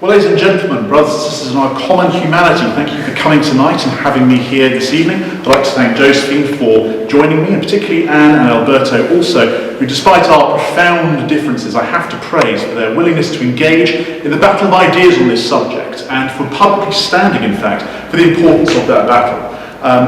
Well, ladies and gentlemen, brothers and sisters in our common humanity, thank you for coming tonight and having me here this evening. I'd like to thank Josephine for joining me, and particularly Anne and Alberto also, who despite our profound differences, I have to praise for their willingness to engage in the battle of ideas on this subject, and for publicly standing, in fact, for the importance of that battle.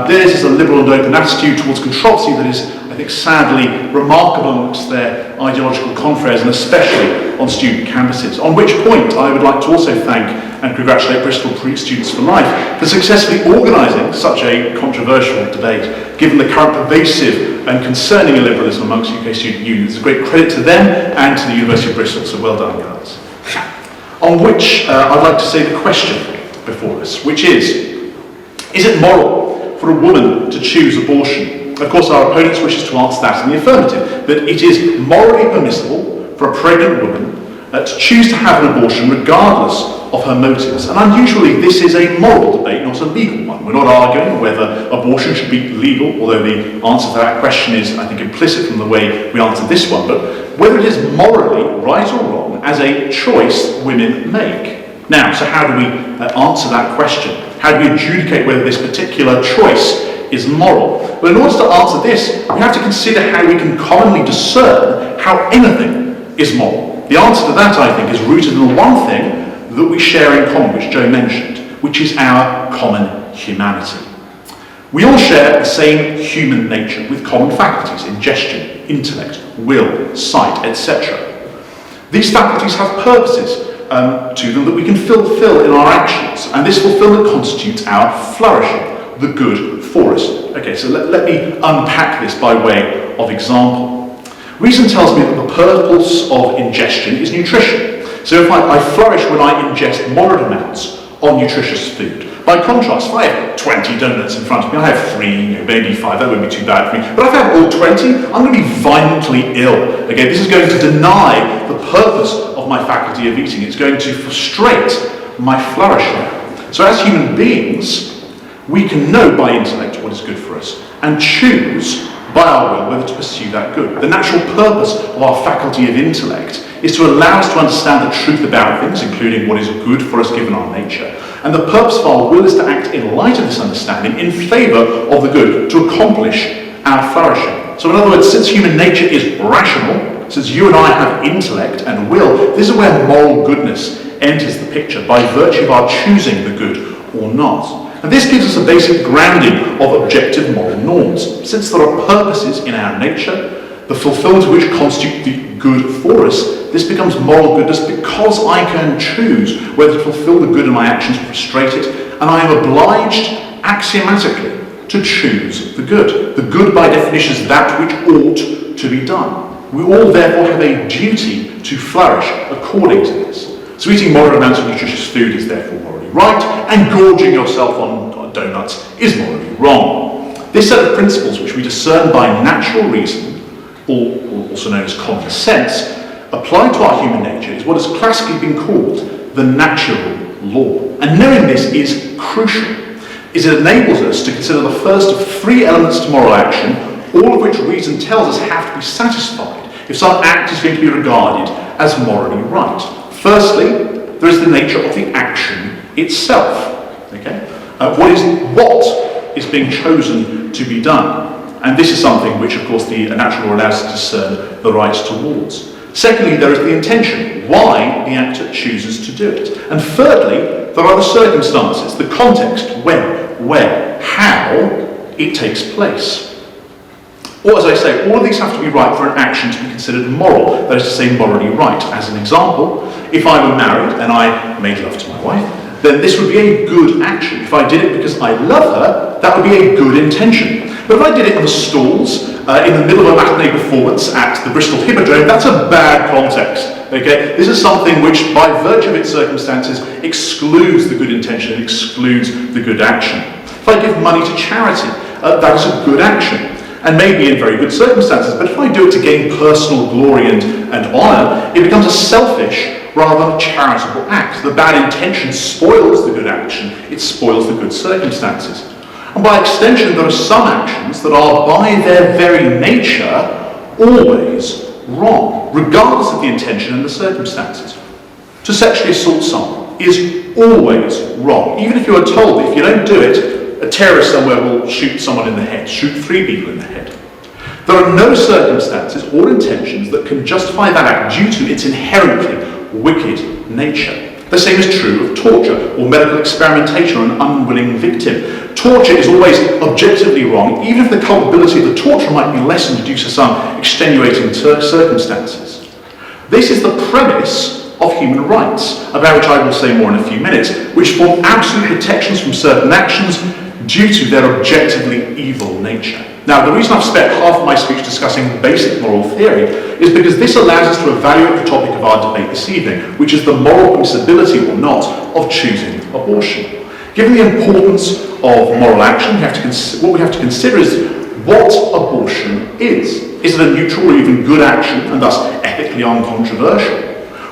Theirs is a liberal and open attitude towards controversy that is, I think, sadly remarkable amongst their ideological confreres, and especially on student campuses. On which point I would like to also thank and congratulate Bristol Students for Life for successfully organising such a controversial debate, given the current pervasive and concerning illiberalism amongst UK student unions. It's a great credit to them and to the University of Bristol, so well done, guys. On which I'd like to say the question before us, which is it moral for a woman to choose abortion? Of course, our opponents wishes to answer that in the affirmative, that it is morally permissible for a pregnant woman to choose to have an abortion regardless of her motives. And unusually, this is a moral debate, not a legal one. We're not arguing whether abortion should be legal, although the answer to that question is, I think, implicit from the way we answer this one, but whether it is morally right or wrong as a choice women make. Now, so how do we answer that question? How do we adjudicate whether this particular choice is moral? Well, in order to answer this, we have to consider how we can commonly discern how anything is moral. The answer to that, I think, is rooted in the one thing that we share in common, which Joe mentioned, which is our common humanity. We all share the same human nature with common faculties: ingestion, intellect, will, sight, etc. These faculties have purposes to them that we can fulfill in our actions, and this fulfillment constitutes our flourishing, the good for us. Okay, so let me unpack this by way of example. Reason tells me that the purpose of ingestion is nutrition. So if I flourish when I ingest moderate amounts of nutritious food. By contrast, if I have 20 donuts in front of me, I have 3, maybe 5, that wouldn't be too bad for me. But if I have all 20, I'm going to be violently ill. Okay, this is going to deny the purpose of my faculty of eating. It's going to frustrate my flourishing. So as human beings, we can know by intellect what is good for us and choose by our will whether to pursue that good. The natural purpose of our faculty of intellect is to allow us to understand the truth about things, including what is good for us given our nature. And the purpose of our will is to act in light of this understanding in favour of the good, to accomplish our flourishing. So in other words, since human nature is rational, since you and I have intellect and will, this is where moral goodness enters the picture, by virtue of our choosing the good or not. And this gives us a basic grounding of objective moral norms. Since there are purposes in our nature, the fulfillment of which constitute the good for us, this becomes moral goodness because I can choose whether to fulfill the good in my actions or frustrate it, and I am obliged axiomatically to choose the good. The good, by definition, is that which ought to be done. We all therefore have a duty to flourish according to this. So eating moderate amounts of nutritious food is therefore morally right, and gorging yourself on donuts is morally wrong. This set of principles, which we discern by natural reason, also known as common sense, applied to our human nature, is what has classically been called the natural law. And knowing this is crucial, as it enables us to consider the first of 3 elements to moral action, all of which reason tells us have to be satisfied if some act is going to be regarded as morally right. Firstly, there is the nature of the action itself. Okay? What is being chosen to be done? And this is something which, of course, the natural law allows us to discern the right towards. Secondly, there is the intention, why the actor chooses to do it. And thirdly, there are the circumstances, the context, when, where, how it takes place. Or, as I say, all of these have to be right for an action to be considered moral, that is to say, morally right. As an example, if I were married and I made love to my wife, then this would be a good action. If I did it because I love her, that would be a good intention. But if I did it in the stalls, in the middle of a matinee performance at the Bristol Hippodrome, that's a bad context. Okay? This is something which, by virtue of its circumstances, excludes the good intention and excludes the good action. If I give money to charity, that is a good action, and maybe in very good circumstances. But if I do it to gain personal glory and honour, it becomes a selfish rather than a charitable act. The bad intention spoils the good action, it spoils the good circumstances. And by extension, there are some actions that are, by their very nature, always wrong, regardless of the intention and the circumstances. To sexually assault someone, is always wrong. Even if you are told that if you don't do it, a terrorist somewhere will shoot someone in the head, shoot 3 people in the head. There are no circumstances or intentions that can justify that act due to its inherently wicked nature. The same is true of torture or medical experimentation on an unwilling victim. Torture is always objectively wrong, even if the culpability of the torturer might be lessened due to some extenuating circumstances. This is the premise of human rights, about which I will say more in a few minutes, which form absolute protections from certain actions due to their objectively evil nature. Now, the reason I've spent half of my speech discussing basic moral theory is because this allows us to evaluate the topic of our debate this evening, which is the moral permissibility or not of choosing abortion. Given the importance of moral action, what we have to consider is what abortion is. Is it a neutral or even good action, and thus ethically uncontroversial?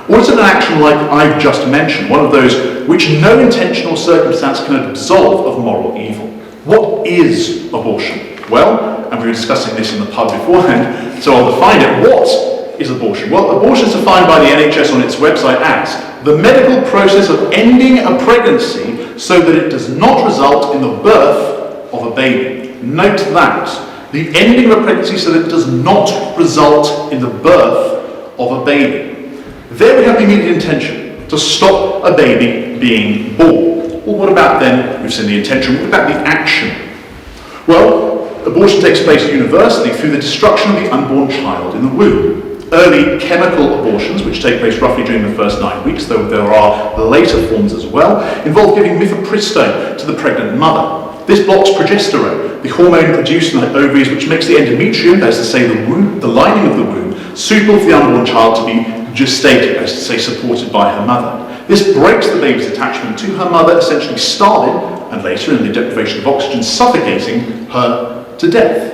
Or is it an action like I've just mentioned, one of those which no intention or circumstance can absolve of moral evil? What is abortion? Well, and we were discussing this in the pub beforehand, so I'll define it. What is abortion? Well, abortion is defined by the NHS on its website as the medical process of ending a pregnancy so that it does not result in the birth of a baby. Note that. The ending of a pregnancy so that it does not result in the birth of a baby. There we have the immediate intention, to stop a baby being born. Well, what about then, we've seen the intention, what about the action? Well, abortion takes place universally through the destruction of the unborn child in the womb. Early chemical abortions, which take place roughly during the first 9 weeks, though there are later forms as well, involve giving mifepristone to the pregnant mother. This blocks progesterone, the hormone produced in the ovaries which makes the endometrium, that is to say the womb, the lining of the womb, suitable for the unborn child to be gestated, that is to say supported by her mother. This breaks the baby's attachment to her mother, essentially starving, and later in the deprivation of oxygen, suffocating her to death.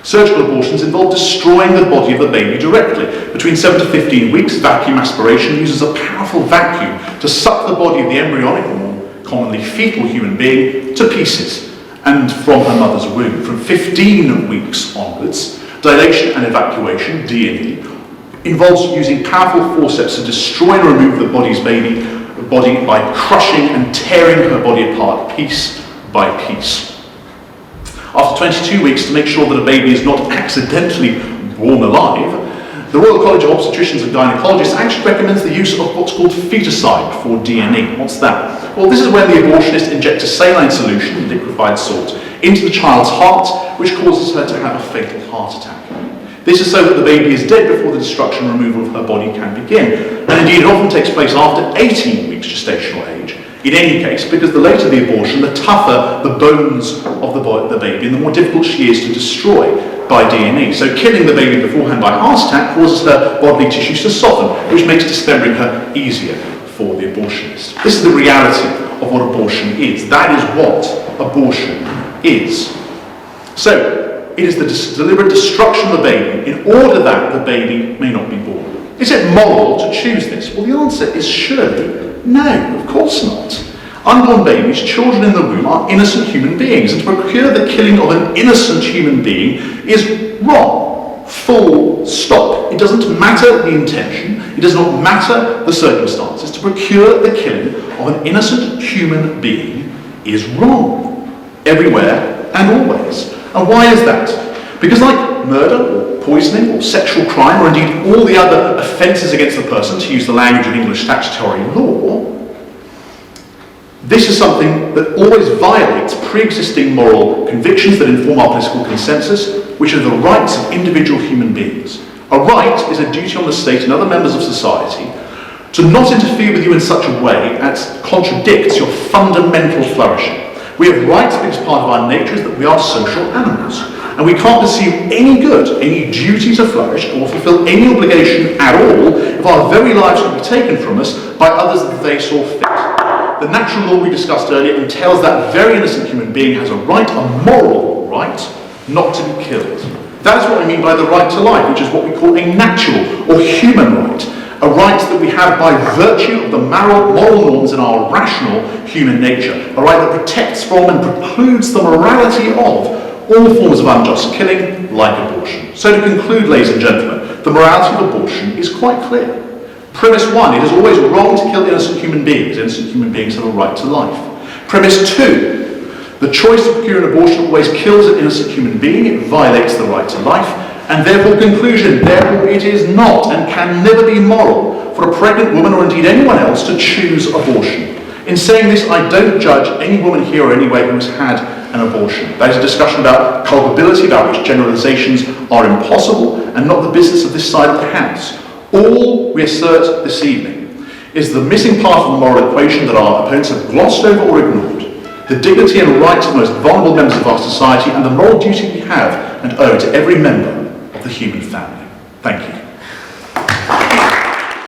Surgical abortions involve destroying the body of the baby directly. Between 7 to 15 weeks, vacuum aspiration uses a powerful vacuum to suck the body of the embryonic, or more commonly fetal human being, to pieces, and from her mother's womb. From 15 weeks onwards, dilation and evacuation, D&E, involves using powerful forceps to destroy and remove the body by crushing and tearing her body apart piece by piece. After 22 weeks, to make sure that a baby is not accidentally born alive, the Royal College of Obstetricians and Gynecologists actually recommends the use of what's called feticide for D&E. What's that? Well, this is when the abortionist injects a saline solution, liquefied salt, into the child's heart, which causes her to have a fatal heart attack. This is so that the baby is dead before the destruction and removal of her body can begin. And indeed, it often takes place after 18 weeks gestational age. In any case, because the later the abortion, the tougher the bones of the baby, and the more difficult she is to destroy by D&E. So killing the baby beforehand by heart attack causes her bodily tissues to soften, which makes dismembering her easier for the abortionist. This is the reality of what abortion is. That is what abortion is. So, it is the deliberate destruction of the baby in order that the baby may not be born. Is it moral to choose this? Well, the answer is surely no, of course not. Unborn babies, children in the womb, are innocent human beings, and to procure the killing of an innocent human being is wrong. Full stop. It doesn't matter the intention, it does not matter the circumstances. To procure the killing of an innocent human being is wrong. Everywhere and always. And why is that? Because like murder, or poisoning, or sexual crime, or indeed all the other offences against the person, to use the language of English statutory law, this is something that always violates pre-existing moral convictions that inform our political consensus, which are the rights of individual human beings. A right is a duty on the state and other members of society to not interfere with you in such a way as contradicts your fundamental flourishing. We have rights because part of our nature is that we are social animals, and we can't pursue any good, any duty to flourish, or fulfill any obligation at all if our very lives can be taken from us by others that they saw fit. The natural law we discussed earlier entails that very innocent human being has a right, a moral right, not to be killed. That is what I mean by the right to life, which is what we call a natural or human right. A right that we have by virtue of the moral norms in our rational human nature. A right that protects from and precludes the morality of all forms of unjust killing, like abortion. So to conclude, ladies and gentlemen, the morality of abortion is quite clear. Premise 1, it is always wrong to kill innocent human beings. Innocent human beings have a right to life. Premise 2, the choice to procure an abortion always kills an innocent human being. It violates the right to life. And therefore, conclusion, therefore it is not and can never be moral for a pregnant woman or indeed anyone else to choose abortion. In saying this, I don't judge any woman here or anywhere who has had an abortion. That is a discussion about culpability, about which generalizations are impossible and not the business of this side of the house. All we assert this evening is the missing part of the moral equation that our opponents have glossed over or ignored. The dignity and rights of the most vulnerable members of our society and the moral duty we have and owe to every member of the human family. Thank you.